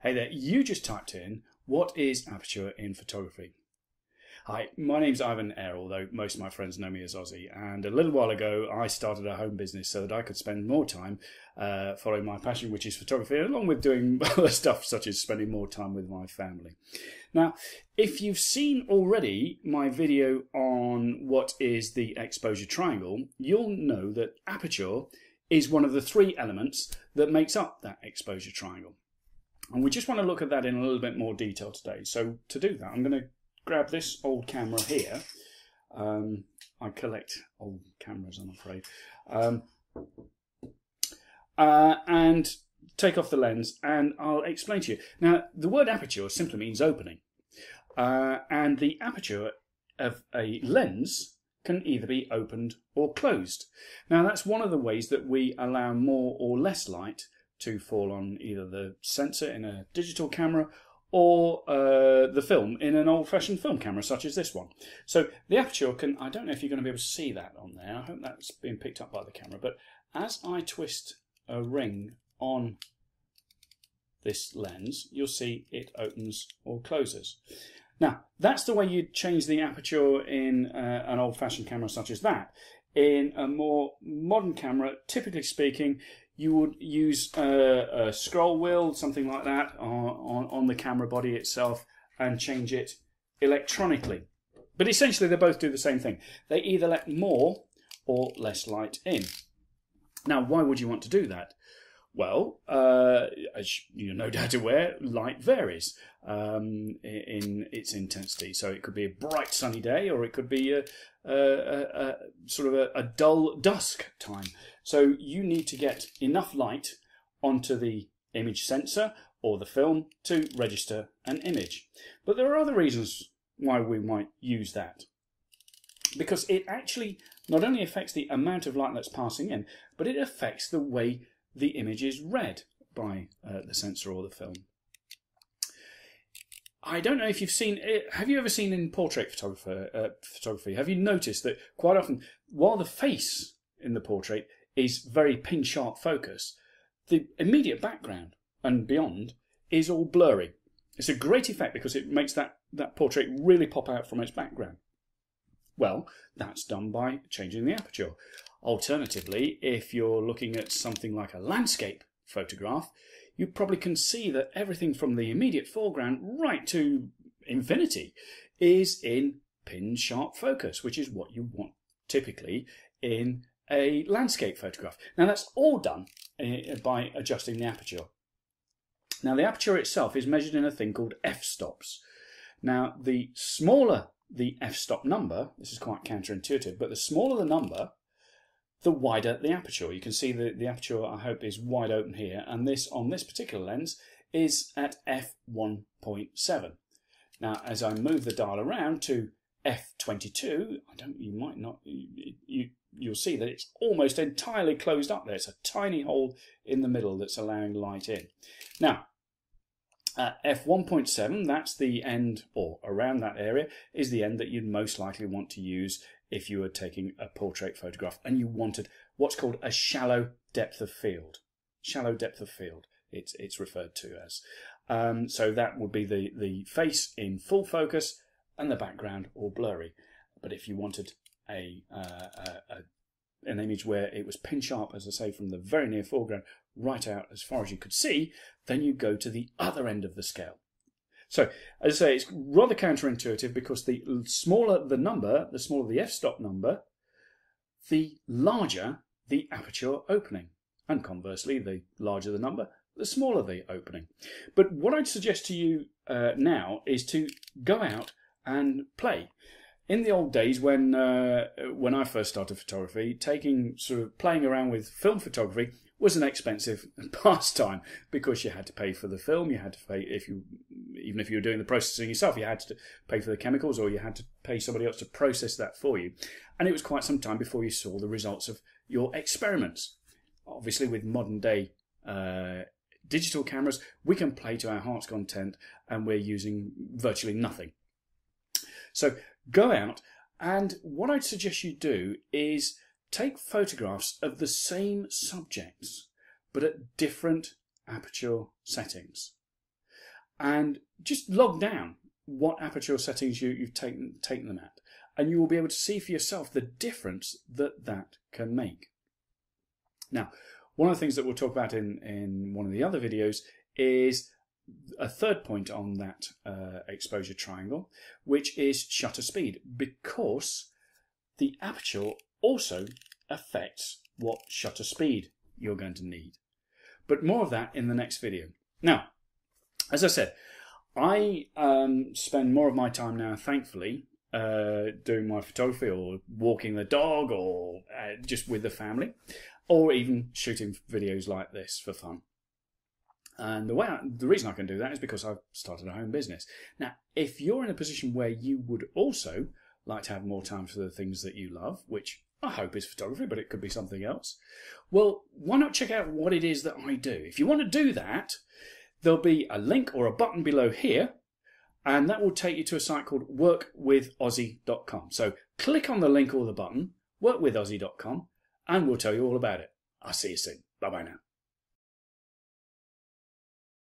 Hey there, you just typed in, what is aperture in photography? Hi, my name's Ivan Eyre, although most of my friends know me as Ozzy, and a little while ago I started a home business so that I could spend more time following my passion, which is photography, along with doing other stuff such as spending more time with my family. Now, if you've seen already my video on what is the exposure triangle, you'll know that aperture is one of the three elements that makes up that exposure triangle. And we just want to look at that in a little bit more detail today. So to do that, I'm going to grab this old camera here. I collect old cameras, I'm afraid. And take off the lens, and I'll explain to you. Now, the word aperture simply means opening. And the aperture of a lens can either be opened or closed. Now, that's one of the ways that we allow more or less light to fall on either the sensor in a digital camera or the film in an old-fashioned film camera such as this one. So the aperture can, I don't know if you're going to be able to see that on there, I hope that's been picked up by the camera, but as I twist a ring on this lens, you'll see it opens or closes. Now, that's the way you change the aperture in an old-fashioned camera such as that. In a more modern camera, typically speaking, you would use a scroll wheel, something like that, on the camera body itself and change it electronically. But essentially, they both do the same thing. They either let more or less light in. Now, why would you want to do that? Well, as you're no doubt aware, light varies in its intensity. So it could be a bright sunny day, or it could be a sort of a dull dusk time. So you need to get enough light onto the image sensor or the film to register an image. But there are other reasons why we might use that. Because it actually not only affects the amount of light that's passing in, but it affects the way the image is read by the sensor or the film. I don't know if you've seen it. Have you ever seen in portrait photography, have you noticed that quite often, while the face in the portrait is very pin-sharp focus, the immediate background and beyond is all blurry. It's a great effect because it makes that portrait really pop out from its background. Well, that's done by changing the aperture. Alternatively, if you're looking at something like a landscape photograph, you probably can see that everything from the immediate foreground right to infinity is in pin-sharp focus, which is what you want typically in a landscape photograph. Now, that's all done by adjusting the aperture. Now, the aperture itself is measured in a thing called Fstops. Now, the smaller the f-stop number, this is quite counterintuitive, but the smaller the number, the wider the aperture. You can see the aperture, I hope, is wide open here, and this on this particular lens is at f1.7. Now, as I move the dial around to f22, you'll see that it's almost entirely closed up there. It's a tiny hole in the middle that's allowing light in. Now, at f1.7, that's the end, or around that area, is the end that you'd most likely want to use if you were taking a portrait photograph and you wanted what's called a shallow depth of field. Shallow depth of field, it's referred to as. So that would be the face in full focus and the background all blurry. But if you wanted an image where it was pin sharp, as I say, from the very near foreground right out as far as you could see, then you go to the other end of the scale. So, as I say, it's rather counterintuitive because the smaller the number, the smaller the f-stop number, the larger the aperture opening. And conversely, the larger the number, the smaller the opening. But what I'd suggest to you now is to go out and play. In the old days, when I first started photography, playing around with film photography was an expensive pastime because you had to pay for the film, you had to pay even if you were doing the processing yourself, you had to pay for the chemicals, or you had to pay somebody else to process that for you. And it was quite some time before you saw the results of your experiments. Obviously, with modern day digital cameras, we can play to our heart's content, and we're using virtually nothing. So go out, and what I'd suggest you do is take photographs of the same subjects, but at different aperture settings. and just log down what aperture settings you've taken them at, and you will be able to see for yourself the difference that can make. Now, one of the things that we'll talk about in one of the other videos is a third point on that exposure triangle, which is shutter speed, because the aperture also affects what shutter speed you're going to need. But more of that in the next video. Now, as I said, I spend more of my time now, thankfully, doing my photography or walking the dog or just with the family, or even shooting videos like this for fun. And the reason I can do that is because I've started a home business. Now, if you're in a position where you would also like to have more time for the things that you love, which I hope is photography, but it could be something else, well, why not check out what it is that I do? If you want to do that, there'll be a link or a button below here, and that will take you to a site called workwithaussie.com. So click on the link or the button, workwithaussie.com, and we'll tell you all about it. I'll see you soon. Bye-bye now.